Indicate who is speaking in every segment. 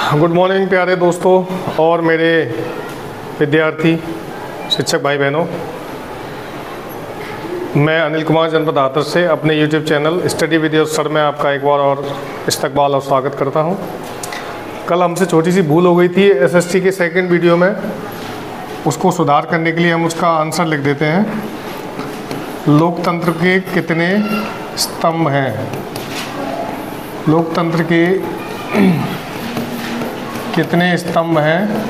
Speaker 1: Good morning प्यारे दोस्तों और मेरे विद्यार्थी शिक्षक भाई बहनों। मैं अनिल कुमार जनपद आतर से अपने YouTube channel study with your sir में आपका एक बार और इस्तकबाल और स्वागत करता हूं। कल हमसे छोटी सी भूल हो गई थी SST के सेकंड वीडियो में, उसको सुधार करने के लिए हम उसका आंसर लिख देते हैं। लोकतंत्र के कितने स्तंभ हैं? लोकतंत्र के कितने स्तंभ हैं?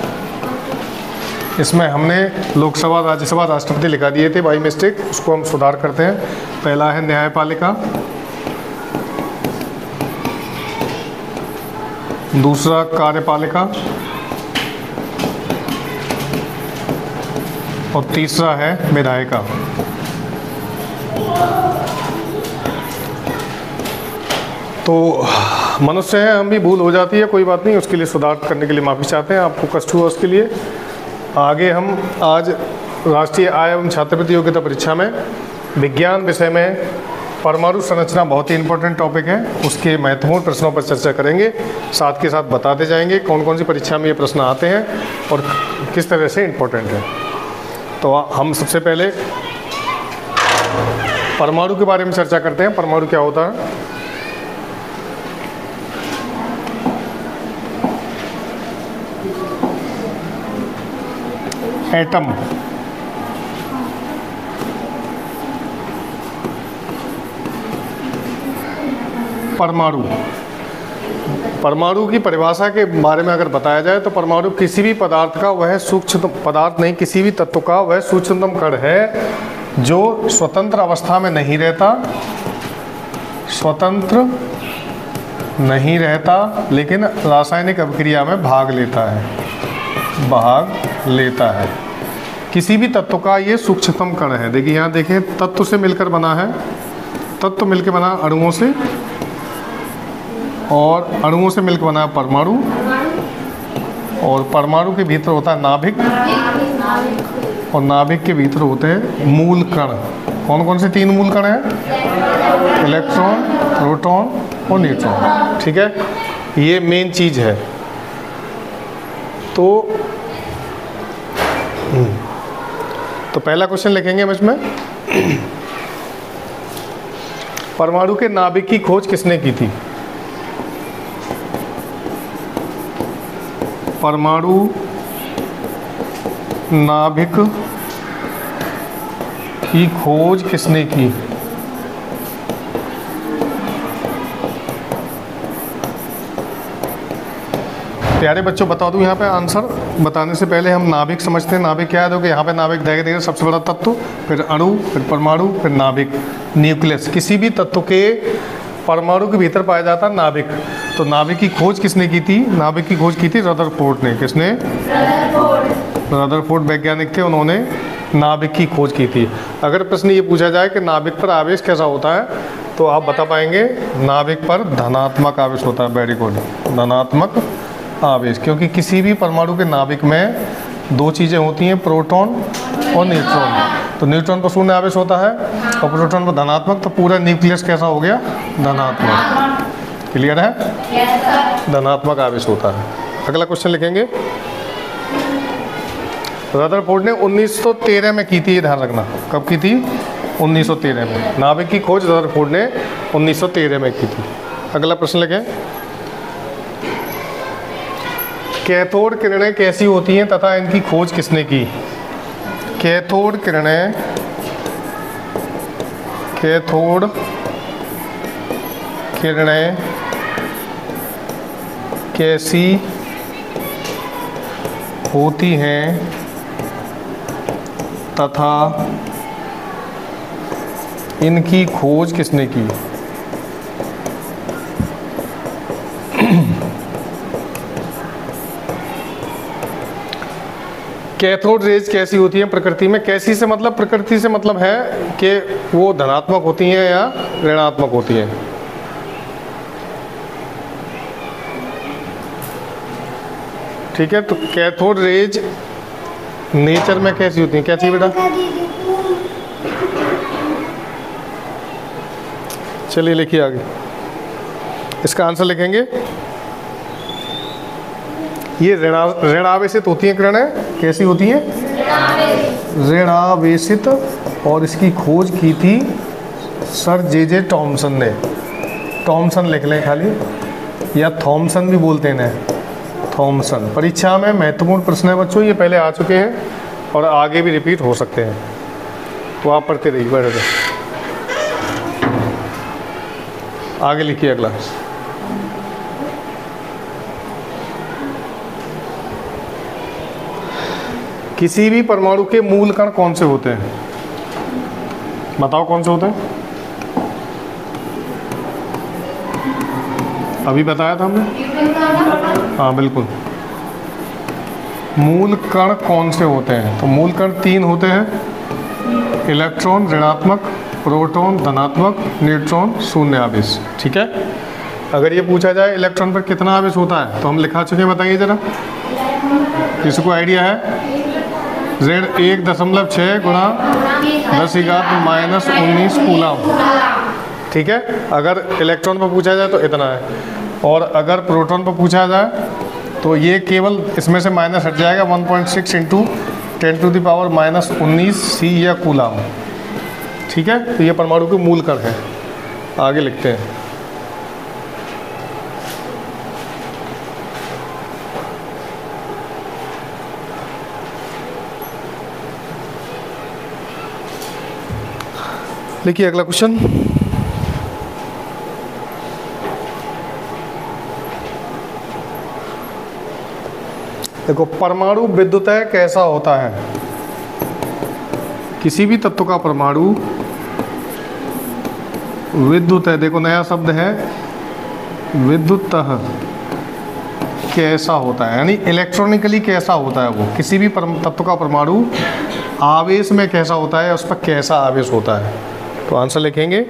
Speaker 1: इसमें हमने लोकसभा, राज्यसभा, राष्ट्रपति लिखा दिए थे बाई मिस्टेक, उसको हम सुधार करते हैं। पहला है न्यायपालिका, दूसरा कार्यपालिका और तीसरा है विधायिका। तो मनुष्य है, हम भी भूल हो जाती है, कोई बात नहीं, उसके लिए सुधार करने के लिए माफ़ी चाहते हैं। आपको कष्ट हुआ उसके लिए। आगे हम आज राष्ट्रीय आय एवं छात्रवृत्ति योग्यता परीक्षा में विज्ञान विषय में परमाणु संरचना बहुत ही इंपॉर्टेंट टॉपिक है, उसके महत्वपूर्ण प्रश्नों पर चर्चा करेंगे। साथ के साथ बताते जाएंगे कौन कौन सी परीक्षा में ये प्रश्न आते हैं और किस तरह से इम्पोर्टेंट है। तो हम सबसे पहले परमाणु के बारे में चर्चा करते हैं। परमाणु क्या होता है? एटम, परमाणु। परमाणु की परिभाषा के बारे में अगर बताया जाए तो परमाणु किसी भी पदार्थ का वह सूक्ष्म पदार्थ नहीं, किसी भी तत्व का वह सूक्ष्मतम कण है जो स्वतंत्र अवस्था में नहीं रहता, स्वतंत्र नहीं रहता लेकिन रासायनिक अभिक्रिया में भाग लेता है। किसी भी तत्व का ये सूक्ष्मतम कण है। देखिए यहाँ देखें, तत्व से मिलकर बना है, तत्व मिलकर बना अणुओं से, और अणुओं से मिलकर बना परमाणु, और परमाणु के भीतर होता है नाभिक, और नाभिक के भीतर होते हैं मूल कण। कौन कौन से तीन मूल कण हैं? इलेक्ट्रॉन, प्रोटॉन और न्यूट्रॉन। ठीक है, ये मेन चीज है। तो पहला क्वेश्चन लिखेंगे हम इसमें, परमाणु के नाभिक की खोज किसने की थी? परमाणु नाभिक की खोज किसने की? प्यारे बच्चों, बता दूं यहाँ पे आंसर बताने से पहले हम नाभिक समझते हैं। नाभिक क्या है? देखो यहाँ पे नाभिक देखेंगे, सबसे बड़ा तत्व, फिर अणु, फिर परमाणु, फिर नाभिक, न्यूक्लियस। किसी भी तत्व के परमाणु के भीतर पाया जाता है नाभिक। तो नाभिक की खोज किसने की थी? नाभिक की खोज की थी रदरफोर्ड ने। किसने? रदरफोर्ड वैज्ञानिक थे, उन्होंने नाभिक की खोज की थी। अगर प्रश्न ये पूछा जाए कि नाभिक पर आवेश कैसा होता है तो आप बता पाएंगे नाभिक पर धनात्मक आवेश होता है। वेरी गुड, धनात्मक आवेश। क्योंकि किसी भी परमाणु के नाभिक में दो चीज़ें होती हैं, प्रोटॉन और न्यूट्रॉन। तो न्यूट्रॉन पर शून्य आवेश होता है और प्रोटॉन पर धनात्मक, तो पूरा न्यूक्लियस कैसा हो गया? धनात्मक। क्लियर है? धनात्मक आवेश होता है। अगला क्वेश्चन लिखेंगे, रदरफोर्ड ने 1913 में की थी, ये ध्यान रखना। कब की थी? 1913 में। नाभिक की खोज रदरफोर्ड ने 1913 में की थी। अगला प्रश्न लिखें, कैथोड किरणें कैसी होती हैं तथा इनकी खोज किसने की? कैथोड किरणें कैसी होती हैं तथा इनकी खोज किसने की? कैथोड रेज कैसी होती है प्रकृति में? कैसी से मतलब, प्रकृति से मतलब है कि वो धनात्मक होती हैं या ऋणात्मक होती हैं। ठीक है, तो कैथोड रेज नेचर में कैसी होती हैं? क्या चाहिए बेटा? चलिए लिखिए आगे। इसका आंसर लिखेंगे ये ऋणावेशित होती हैं किरणें, कैसी होती हैं? ऋणावेशित। और इसकी खोज की थी सर जे टॉमसन ने। टॉमसन लिख लें खाली, या थॉमसन भी बोलते हैं इन्हें, थॉमसन। परीक्षा में महत्वपूर्ण प्रश्न है बच्चों, ये पहले आ चुके हैं और आगे भी रिपीट हो सकते हैं, तो आप पढ़ते रहिए। बैठे आगे लिखिए अगला। किसी भी परमाणु के मूल कण कौन से होते हैं? बताओ कौन से होते हैं? अभी बताया था हमने। हाँ बिल्कुल। मूल कण कौन से होते हैं? तो मूल कण 3 होते हैं, इलेक्ट्रॉन ऋणात्मक, प्रोटॉन धनात्मक, न्यूट्रॉन शून्य आवेश। ठीक है। अगर ये पूछा जाए इलेक्ट्रॉन पर कितना आवेश होता है तो हम लिखा चुके हैं, बताइए जरा, किसी को आइडिया है? Z 1.6 गुणा 10⁻⁻19 कूलम। ठीक है। अगर इलेक्ट्रॉन पर पूछा जाए तो इतना है, और अगर प्रोटॉन पर पूछा जाए तो ये केवल इसमें से माइनस हट जाएगा, 1.6 × 10⁻⁻19 C या कूलम। ठीक है। तो ये परमाणु के मूल कण है। आगे लिखते हैं। लिखिए अगला क्वेश्चन। देखो, परमाणु विद्युतः कैसा होता है? किसी भी तत्व का परमाणु विद्युतः, देखो नया शब्द है, विद्युतः कैसा होता है, यानी इलेक्ट्रॉनिकली कैसा होता है वो। किसी भी तत्व का परमाणु आवेश में कैसा होता है, उस पर कैसा आवेश होता है। तो आंसर लिखेंगे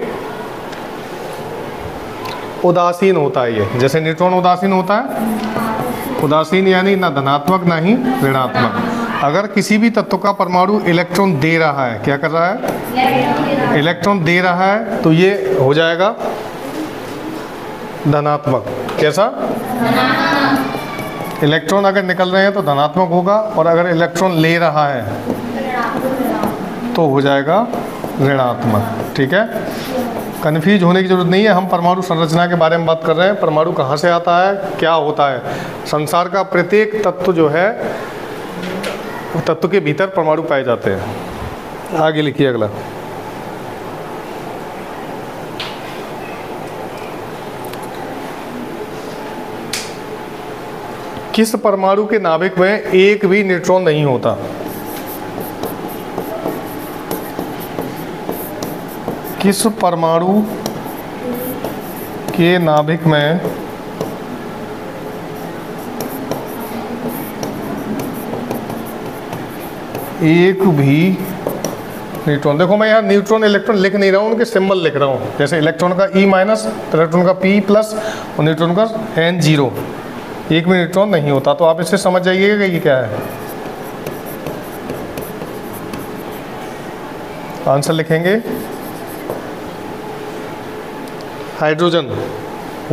Speaker 1: उदासीन होता है ये। जैसे न्यूट्रॉन उदासीन होता है, उदासीन यानी ना धनात्मक ना ही ऋणात्मक। अगर किसी भी तत्व का परमाणु इलेक्ट्रॉन दे रहा है, क्या कर रहा है? इलेक्ट्रॉन दे रहा है, तो ये हो जाएगा धनात्मक। कैसा? इलेक्ट्रॉन अगर निकल रहे हैं तो धनात्मक होगा, और अगर इलेक्ट्रॉन ले रहा है तो हो जाएगा ऋणात्मक। ठीक है। कन्फ्यूज होने की जरूरत नहीं है। हम परमाणु संरचना के बारे में बात कर रहे हैं। परमाणु कहाँ से आता है, क्या होता है। संसार का प्रत्येक तत्व जो है, तत्व के भीतर परमाणु पाए जाते हैं। आगे लिखिए अगला। किस परमाणु के नाभिक में एक भी न्यूट्रॉन नहीं होता? किस परमाणु के नाभिक में एक भी न्यूट्रॉन, देखो मैं यहाँ न्यूट्रॉन इलेक्ट्रॉन लिख नहीं रहा हूँ, उनके सिंबल लिख रहा हूँ। जैसे इलेक्ट्रॉन का E-, इलेक्ट्रॉन का P+ और न्यूट्रॉन का N0, एक भी न्यूट्रॉन नहीं होता। तो आप इससे समझ जाइएगा कि ये क्या है। आंसर लिखेंगे हाइड्रोजन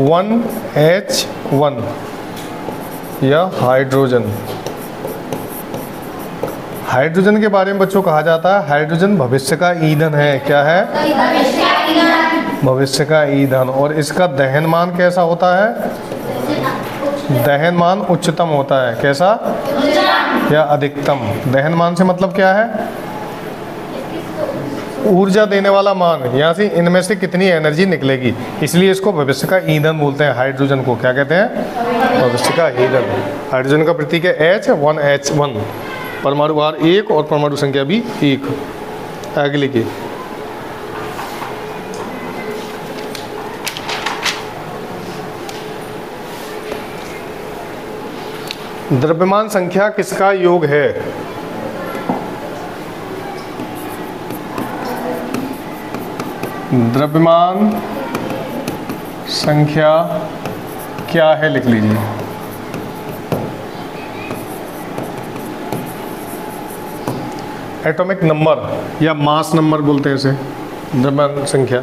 Speaker 1: 1H1 या हाइड्रोजन। हाइड्रोजन के बारे में बच्चों कहा जाता है हाइड्रोजन भविष्य का ईंधन है। क्या है? भविष्य का ईंधन। और इसका दहनमान कैसा होता है? दहनमान उच्चतम होता है। कैसा? या अधिकतम। दहनमान से मतलब क्या है? ऊर्जा देने वाला मान, यहाँ से इनमें से कितनी एनर्जी निकलेगी, इसलिए इसको भविष्य का ईंधन बोलते हैं। हाइड्रोजन को क्या कहते हैं? भविष्य का ईंधन। हाइड्रोजन का प्रतीक है H, 1H1। परमाणु भार 1 और परमाणु संख्या भी 1। आगे लिखिए। द्रव्यमान संख्या किसका योग है? द्रव्यमान संख्या क्या है, लिख लीजिए। एटॉमिक नंबर या मास नंबर बोलते हैं इसे। द्रव्यमान संख्या,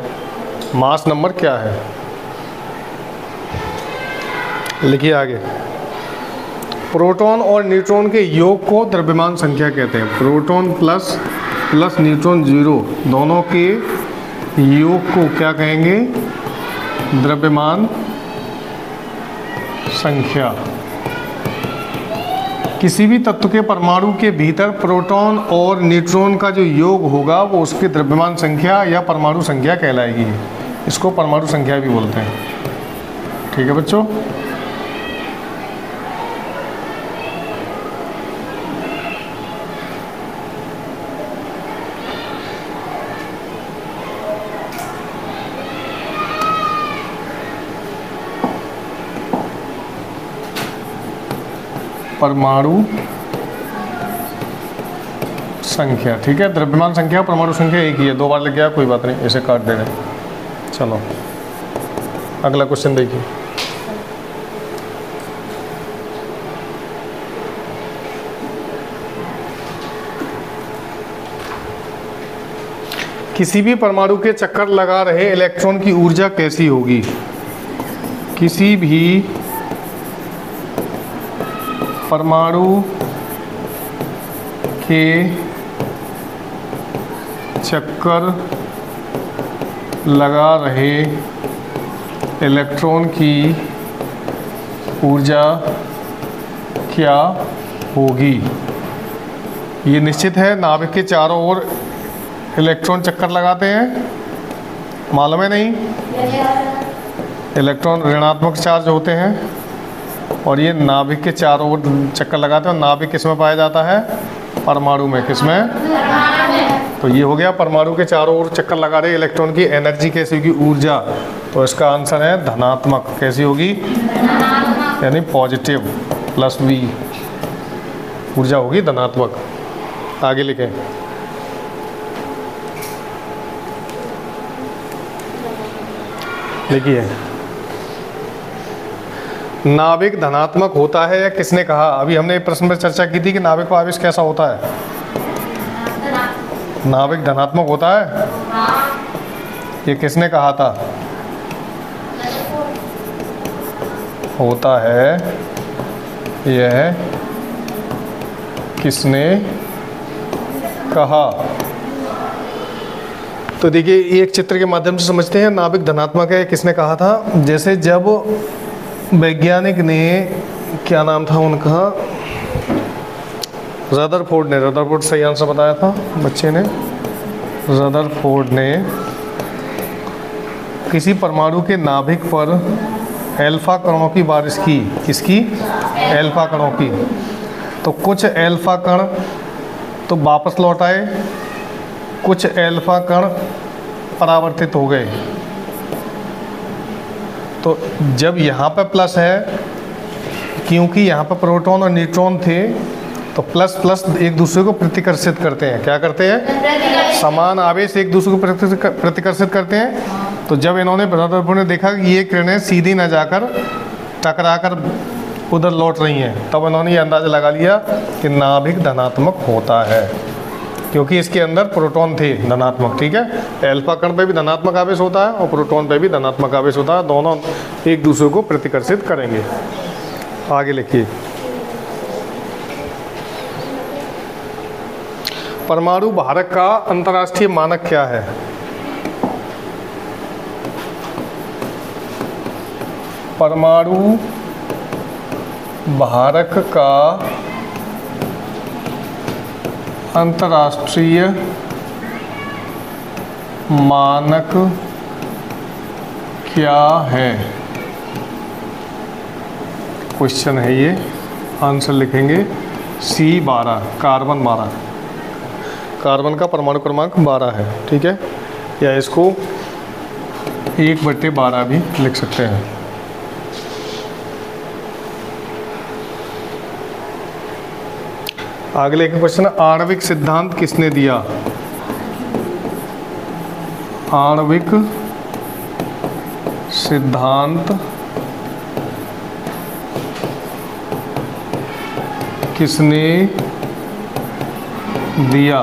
Speaker 1: मास नंबर क्या है, लिखिए आगे। प्रोटॉन और न्यूट्रॉन के योग को द्रव्यमान संख्या कहते हैं। प्रोटॉन प्लस न्यूट्रॉन 0 दोनों के योग को क्या कहेंगे? द्रव्यमान संख्या। किसी भी तत्व के परमाणु के भीतर प्रोटॉन और न्यूट्रॉन का जो योग होगा वो उसकी द्रव्यमान संख्या या परमाणु संख्या कहलाएगी। इसको परमाणु संख्या भी बोलते हैं। ठीक है बच्चों। परमाणु संख्या, ठीक है। द्रव्यमान संख्या परमाणु संख्या एक ही है, 2 बार लग गया कोई बात नहीं, इसे काट दे रहे। चलो अगला क्वेश्चन देखिए। किसी भी परमाणु के चक्कर लगा रहे इलेक्ट्रॉन की ऊर्जा कैसी होगी? किसी भी परमाणु के चक्कर लगा रहे इलेक्ट्रॉन की ऊर्जा क्या होगी? ये निश्चित है, नाभिक के चारों ओर इलेक्ट्रॉन चक्कर लगाते हैं, मालूम है नहीं? इलेक्ट्रॉन ऋणात्मक चार्ज होते हैं और ये नाभिक के चारों ओर चक्कर लगाते हैं। और नाभिक किस में पाया जाता है? परमाणु में। किस में? तो ये हो गया परमाणु के चारों ओर चक्कर लगा रहे इलेक्ट्रॉन की एनर्जी कैसी होगी? ऊर्जा। तो इसका आंसर है धनात्मक। कैसी होगी? यानी पॉजिटिव प्लस V ऊर्जा होगी धनात्मक। आगे लिखें। लिखिए, नाभिक धनात्मक होता है या किसने कहा? अभी हमने प्रश्न पर चर्चा की थी कि नाभिक का आवेश कैसा होता है? नाभिक धनात्मक होता है। ये किसने कहा था? होता है, यह किसने कहा? तो देखिए एक चित्र के माध्यम से समझते हैं नाभिक धनात्मक है किसने कहा था। जैसे जब वैज्ञानिक ने, क्या नाम था उनका, रदरफोर्ड सही आंसर बताया था बच्चे ने। रदरफोर्ड ने किसी परमाणु के नाभिक पर एल्फा कणों की बारिश की। किसकी? एल्फा कणों की। तो कुछ एल्फा कण तो वापस लौट आए, कुछ एल्फा कण परावर्तित हो गए। तो जब यहाँ पर प्लस है, क्योंकि यहाँ पर प्रोटॉन और न्यूट्रॉन थे, तो प्लस प्लस एक दूसरे को प्रतिकर्षित करते हैं। क्या करते हैं? समान आवेश एक दूसरे को प्रतिकर्षित करते हैं। तो जब इन्होंने रदरफोर्ड ने देखा कि ये किरणें सीधी न जाकर टकराकर उधर लौट रही हैं, तब इन्होंने ये अंदाज़ा लगा लिया कि नाभिक धनात्मक होता है, क्योंकि इसके अंदर प्रोटॉन थे धनात्मक। ठीक है, एल्फा कण पे भी धनात्मक आवेश होता है और प्रोटॉन पे भी धनात्मक आवेश होता है, दोनों एक दूसरे को प्रतिकर्षित करेंगे। आगे लिखिए, परमाणु भारक का अंतर्राष्ट्रीय मानक क्या है? परमाणु भारक का अंतर्राष्ट्रीय मानक क्या है? क्वेश्चन है ये, आंसर लिखेंगे C12, कार्बन 12। कार्बन का परमाणु क्रमांक 12 है। ठीक है, या इसको 1/12 भी लिख सकते हैं। अगले एक क्वेश्चन, आणविक सिद्धांत किसने दिया? आणविक सिद्धांत किसने दिया?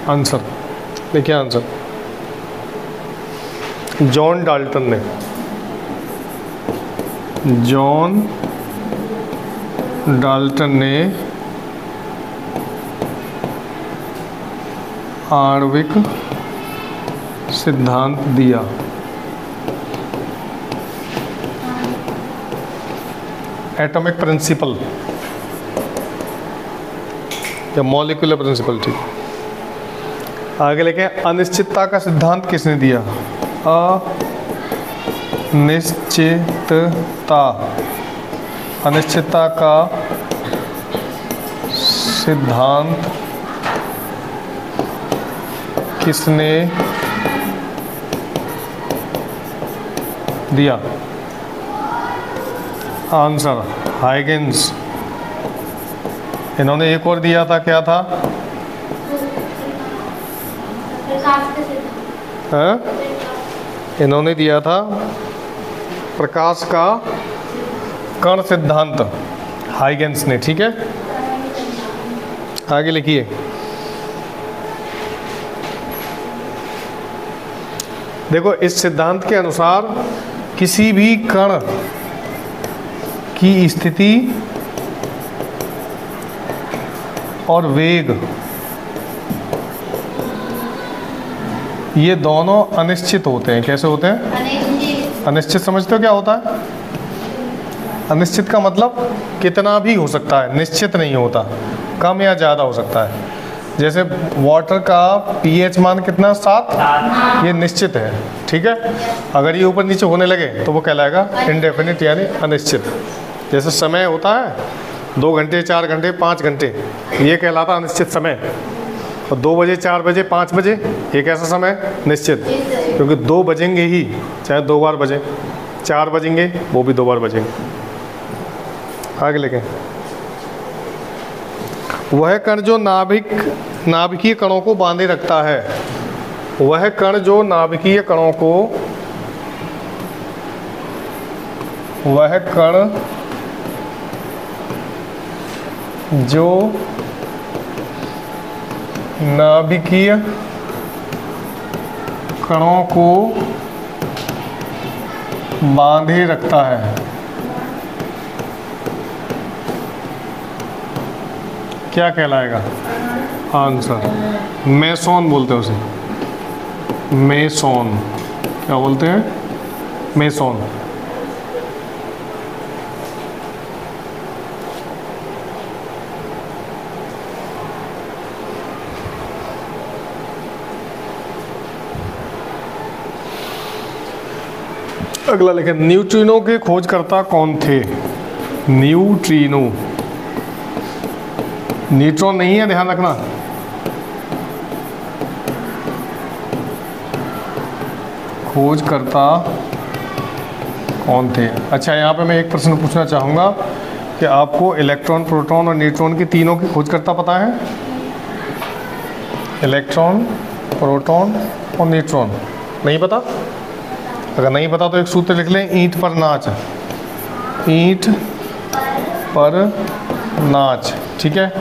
Speaker 1: आंसर देखिए, आंसर जॉन डाल्टन ने। जॉन डाल्टन ने आणविक सिद्धांत दिया। एटॉमिक प्रिंसिपल या मॉलिक्यूलर प्रिंसिपल, ठीक। आगे लेके अनिश्चितता का सिद्धांत किसने दिया? अनिश्चितता, अनिश्चितता का सिद्धांत किसने दिया? Answer Huygens. इन्होंने एक और दिया था, क्या था? हाँ? इन्होंने दिया था प्रकाश का कण सिद्धांत, हाइगेंस ने, ठीक है। आगे लिखिए। देखो, इस सिद्धांत के अनुसार किसी भी कण की स्थिति और वेग, ये दोनों अनिश्चित होते हैं। कैसे होते हैं? अनिश्चित समझते हो क्या होता है? अनिश्चित का मतलब कितना भी हो सकता है, निश्चित नहीं होता, कम या ज़्यादा हो सकता है। जैसे वाटर का pH मान कितना? 7, ये निश्चित है, ठीक है। अगर ये ऊपर नीचे होने लगे तो वो कहलाएगा इंडेफिनिट यानी अनिश्चित। जैसे समय होता है 2 घंटे, 4 घंटे, 5 घंटे, ये कहलाता अनिश्चित समय। और 2 बजे, 4 बजे, 5 बजे, ये कैसा समय? निश्चित, क्योंकि 2 बजेंगे ही, चाहे 2 बार बजे, 4 बजेंगे वो भी 2 बार बजेंगे। आगे लेके, वह कण जो नाभिकीय कणों को बांधे रखता है, वह कण जो नाभिकीय कणों को, वह कण जो नाभिकीय कणों को बांधे रखता है, क्या कहलाएगा? आंसर मेसोन बोलते हैं उसे, मेसोन। क्या बोलते हैं? मेसोन। अगला लिखें, न्यूट्रिनो के खोजकर्ता कौन थे? न्यूट्रिनो, न्यूट्रॉन नहीं है, ध्यान रखना। खोजकर्ता कौन थे? अच्छा, यहाँ पे मैं एक प्रश्न पूछना चाहूँगा कि आपको इलेक्ट्रॉन, प्रोटॉन और न्यूट्रॉन की तीनों की खोजकर्ता पता है? इलेक्ट्रॉन, प्रोटॉन और न्यूट्रॉन नहीं पता? अगर नहीं पता तो एक सूत्र लिख लें, ईंट पर नाच, ईंट पर नाच, ठीक है।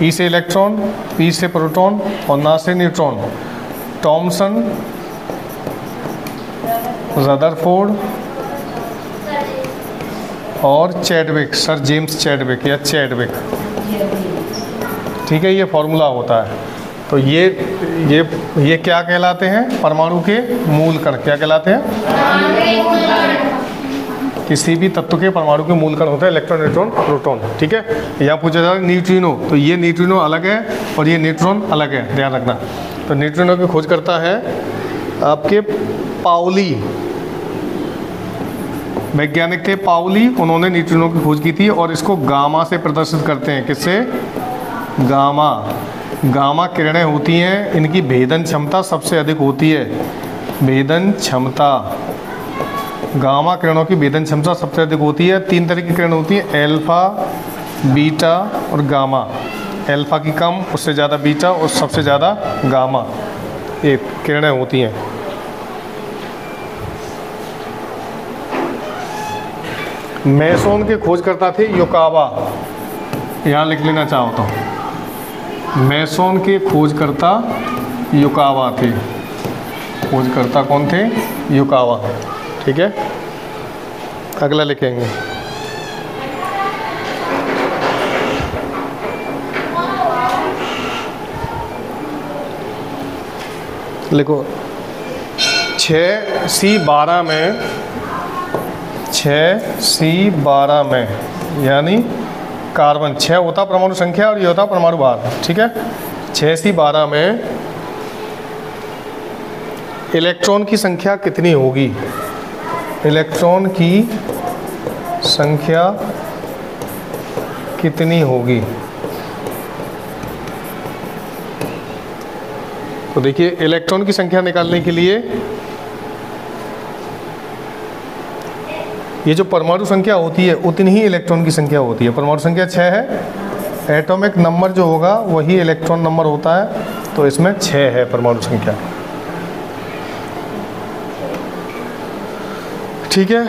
Speaker 1: ई से इलेक्ट्रॉन, पी से प्रोटॉन और ना से न्यूट्रॉन। थॉमसन, रदरफोर्ड और चैडविक, सर जेम्स चैडविक या चैडविक, ठीक है। ये फॉर्मूला होता है। तो ये क्या कहलाते हैं? परमाणु के मूल कण। क्या कहलाते हैं? किसी भी तत्व के परमाणु के मूल कण होते हैं इलेक्ट्रॉन, न्यूट्रॉन, प्रोटॉन, ठीक है। यहाँ पूछा जा रहा है न्यूट्रिनो, तो ये न्यूट्रिनो अलग है और ये न्यूट्रॉन अलग है, ध्यान रखना। तो न्यूट्रिनो की खोज करता है आपके पाउली, वैज्ञानिक थे पाउली, उन्होंने न्यूट्रिनो की खोज की थी और इसको गामा से प्रदर्शित करते हैं। किससे? गामा। गामा किरणें होती हैं, इनकी भेदन क्षमता सबसे अधिक होती है। भेदन क्षमता, गामा किरणों की भेदन क्षमता सबसे अधिक होती है। 3 तरह की किरण होती है, एल्फा, बीटा और गामा। एल्फा की कम, उससे ज़्यादा बीटा और सबसे ज़्यादा गामा, ये किरणें होती हैं। मेसोन के खोजकर्ता थे युकावा, यहाँ लिख लेना चाहो तो। मेसोन के खोजकर्ता युकावा थे। खोजकर्ता कौन थे? युकावा, ठीक है। अगला लिखेंगे। लिखो 6C12 में 6C12 में यानी कार्बन 6 होता परमाणु संख्या और ये होता परमाणु भार, ठीक है। 6C12 में इलेक्ट्रॉन की संख्या कितनी होगी? इलेक्ट्रॉन की संख्या कितनी होगी? तो देखिए इलेक्ट्रॉन की संख्या निकालने के लिए ये जो परमाणु संख्या होती है उतनी ही इलेक्ट्रॉन की संख्या होती है। परमाणु संख्या 6 है, एटॉमिक नंबर जो होगा वही इलेक्ट्रॉन नंबर होता है, तो इसमें 6 है परमाणु संख्या, ठीक है।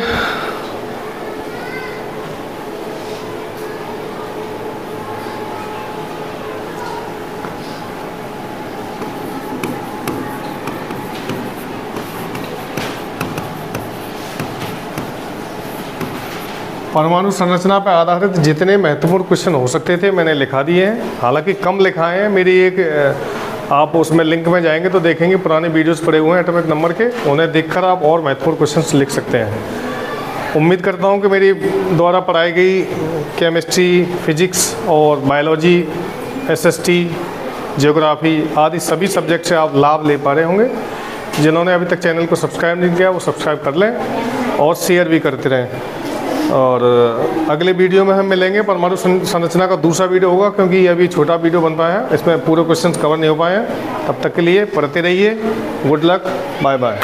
Speaker 1: परमाणु संरचना पर आधारित जितने महत्वपूर्ण क्वेश्चन हो सकते थे मैंने लिखा दिए हैं, हालांकि कम लिखाए हैं। मेरी एक आप उसमें लिंक में जाएंगे तो देखेंगे पुराने वीडियोस पड़े हुए हैं एटॉमिक नंबर के, उन्हें देखकर आप और महत्वपूर्ण क्वेश्चंस लिख सकते हैं। उम्मीद करता हूं कि मेरी द्वारा पढ़ाई गई केमिस्ट्री, फिजिक्स और बायोलॉजी, एसएसटी, ज्योग्राफी आदि सभी सब्जेक्ट से आप लाभ ले पा रहे होंगे। जिन्होंने अभी तक चैनल को सब्सक्राइब नहीं किया वो सब्सक्राइब कर लें और शेयर भी करते रहें। और अगले वीडियो में हम मिलेंगे, परमाणु संरचना का दूसरा वीडियो होगा, क्योंकि ये अभी छोटा वीडियो बन पाया है, इसमें पूरे क्वेश्चंस कवर नहीं हो पाए हैं। तब तक के लिए पढ़ते रहिए। Good luck, bye bye.